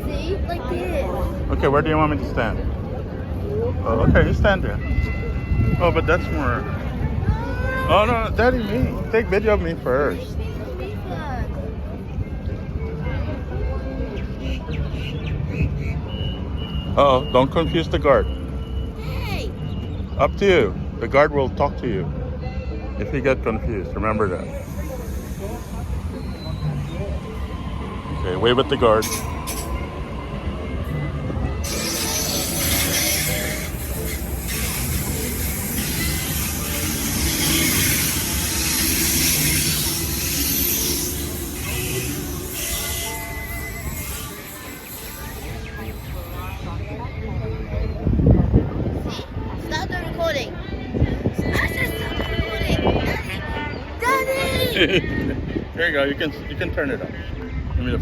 See? Like this. Okay, where do you want me to stand? Oh, okay, you stand there. Oh, but that's more. Oh, no, Daddy, me. Take video of me first. Uh-oh, don't confuse the guard. Hey! Up to you. The guard will talk to you if you get confused. Remember that. Okay, wave at the guard. Stop the recording. I said stop the recording. Daddy! Daddy! There you go. You can turn it up. Give me the